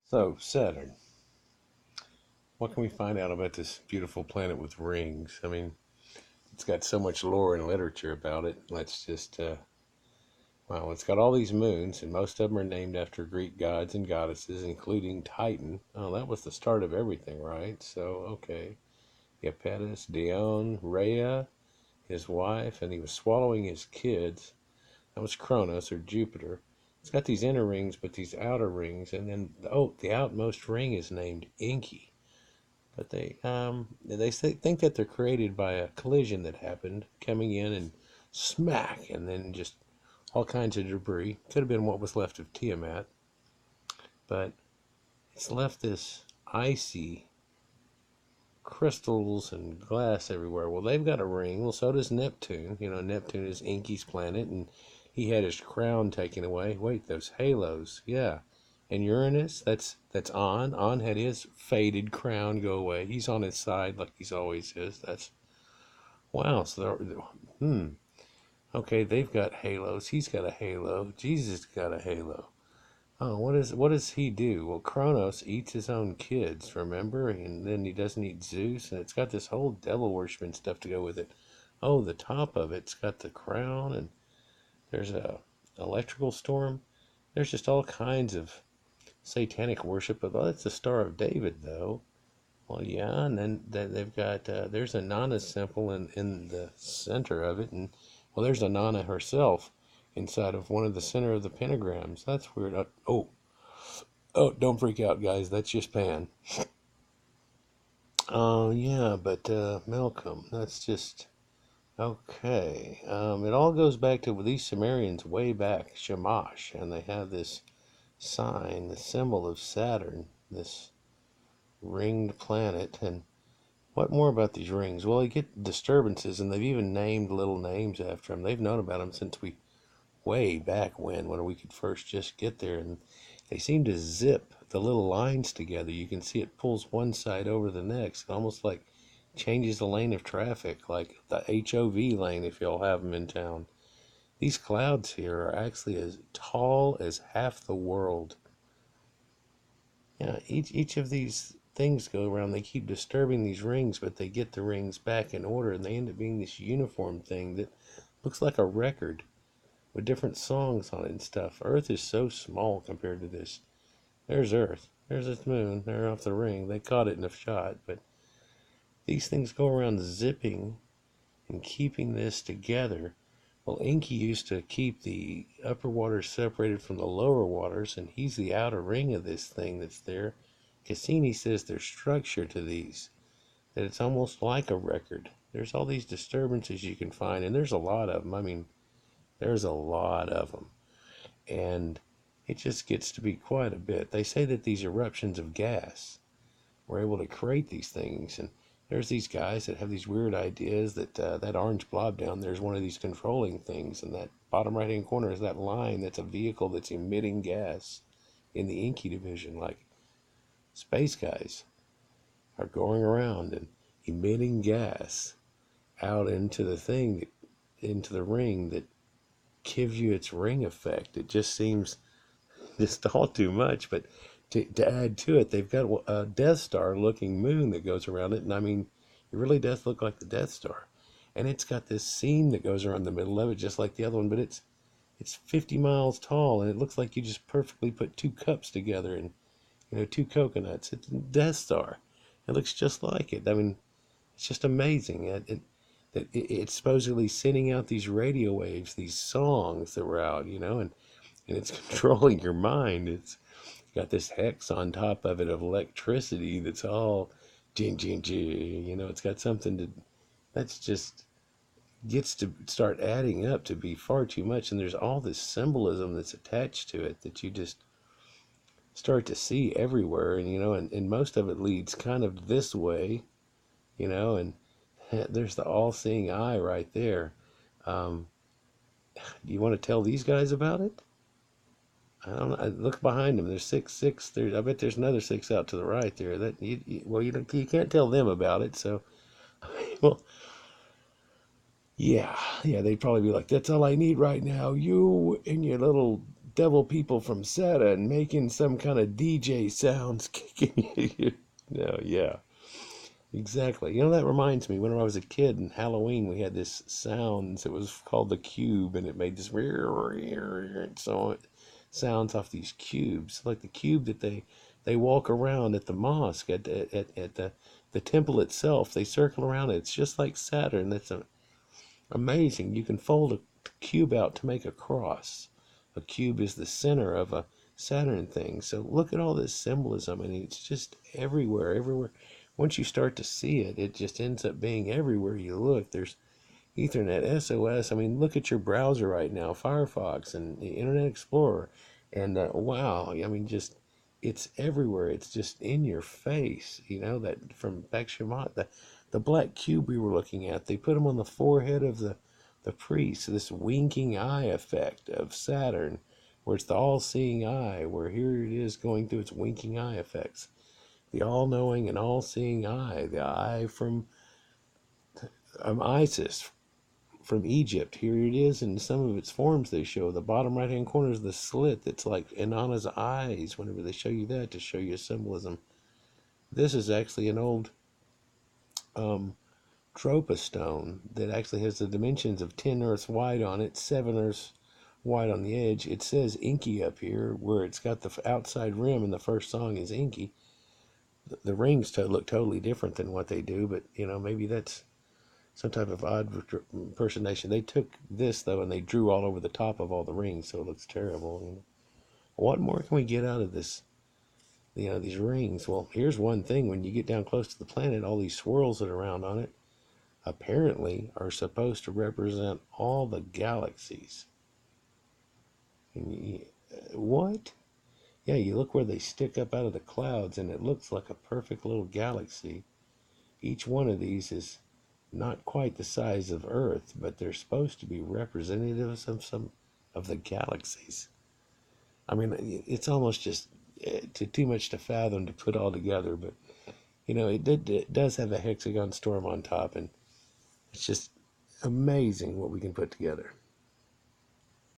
So, Saturn. What can we find out about this beautiful planet with rings? I mean, it's got so much lore and literature about it. Well, it's got all these moons, and most of them are named after Greek gods and goddesses, including Titan. Oh, that was the start of everything, right? So, okay. Iapetus, Dione, Rhea, his wife, and he was swallowing his kids. That was Kronos or Jupiter. It's got these inner rings, but these outer rings, and then, the outmost ring is named Inky. But they think that they're created by a collision that happened, coming in and smack, and then just all kinds of debris. Could have been what was left of Tiamat, but it's left this icy crystals and glass everywhere. Well, they've got a ring. Well, so does Neptune. You know, Neptune is Inky's planet, and he had his crown taken away. Wait, those halos, yeah. And Uranus, that's On. On had his faded crown go away. He's on his side like he's always is. That's wow. Okay, they've got halos. He's got a halo. Jesus got a halo. Oh, what does he do? Well, Kronos eats his own kids, remember? And then he doesn't eat Zeus, and it's got this whole devil worshiping stuff to go with it. Oh, the top of it's got the crown, and there's a electrical storm. There's just all kinds of satanic worship. But that's the Star of David, though. Well, yeah, and then they've got there's a Nana symbol in the center of it, and well, there's a Nana herself inside of one of the center of the pentagrams. That's weird. Oh, don't freak out, guys. That's just Pan. Oh, yeah, but Malcolm, that's just okay. It all goes back to these Sumerians way back, Shamash, and they have this sign, the symbol of Saturn, this ringed planet. And what more about these rings? Well, they get disturbances, and they've even named little names after them. They've known about them since way back when we could first just get there, and they seem to zip the little lines together. You can see it pulls one side over the next, almost like changes the lane of traffic, like the HOV lane if y'all have them in town. These clouds here are actually as tall as half the world. Yeah, each of these things go around. They keep disturbing these rings, but they get the rings back in order, and they end up being this uniform thing that looks like a record with different songs on it and stuff. Earth is so small compared to this. There's Earth. There's its moon. They're off the ring. They caught it in a shot, but these things go around zipping and keeping this together. Well, Inky used to keep the upper waters separated from the lower waters, and he's the outer ring of this thing that's there. Cassini says there's structure to these, that it's almost like a record. There's all these disturbances you can find, and there's a lot of them. I mean, there's a lot of them. And it just gets to be quite a bit. They say that these eruptions of gas were able to create these things, and there's these guys that have these weird ideas that that orange blob down there is one of these controlling things, and that bottom right hand corner is that line that's a vehicle that's emitting gas in the Inky division. Like space guys are going around and emitting gas out into the thing, into the ring that gives you its ring effect. It just seems just all too much. But to add to it, they've got a Death Star looking moon that goes around it. And I mean, it really does look like the Death Star. And it's got this seam that goes around the middle of it, just like the other one, but it's 50 miles tall, and it looks like you just perfectly put two cups together and two coconuts. It's a Death Star. It looks just like it. I mean, it's just amazing. It's supposedly sending out these radio waves, these songs that were out, and it's controlling your mind. It's got this hex on top of it of electricity that's all jing jing jing. It's got something that's just gets to start adding up to be far too much, and there's all this symbolism that's attached to it that you just start to see everywhere, and most of it leads kind of this way, and there's the all-seeing eye right there. Um, do you want to tell these guys about it? I don't know. Look behind them. There's six. I bet there's another six out to the right there. That well, you can't tell them about it. So, well, yeah, they'd probably be like, "That's all I need right now. You and your little devil people from Saturn making some kind of DJ sounds kicking you. No, yeah, exactly. You know, that reminds me, when I was a kid in Halloween, we had this sounds. It was called the cube, and it made this so it sounds off these cubes, like the cube that they walk around at the mosque, at the temple itself. They circle around it. It's just like Saturn. That's amazing. You can fold a cube out to make a cross. A cube is the center of a Saturn thing. So look at all this symbolism, and it's just everywhere, everywhere. Once you start to see it, it just ends up being everywhere you look. There's Ethernet, SOS. I mean, look at your browser right now, Firefox and the Internet Explorer, and wow, I mean, just it's everywhere. It's just in your face. You know that from Bakshimot, the black cube we were looking at. They put them on the forehead of the priest. This winking eye effect of Saturn, where it's the all-seeing eye. Where here it is going through its winking eye effects. The all-knowing and all-seeing eye. The eye from Isis, from Egypt. Here it is in some of its forms they show. The bottom right hand corner is the slit that's like Inanna's eyes whenever they show you that, to show you symbolism. This is actually an old Tropa stone that actually has the dimensions of 10 Earths wide on it, 7 Earths wide on the edge. It says Inky up here, where it's got the outside rim, and the first song is Inky. The rings look totally different than what they do, but you know, maybe that's some type of odd impersonation. They took this though, and they drew all over the top of all the rings, so it looks terrible. You know? What more can we get out of this? You know, these rings. Well, here's one thing: when you get down close to the planet, all these swirls that are around on it apparently are supposed to represent all the galaxies. What? Yeah, you look where they stick up out of the clouds, and it looks like a perfect little galaxy. Each one of these is not quite the size of Earth, but they're supposed to be representatives of some of the galaxies. I mean, it's almost just too much to fathom to put all together, but you know, it does have a hexagon storm on top, and it's just amazing what we can put together.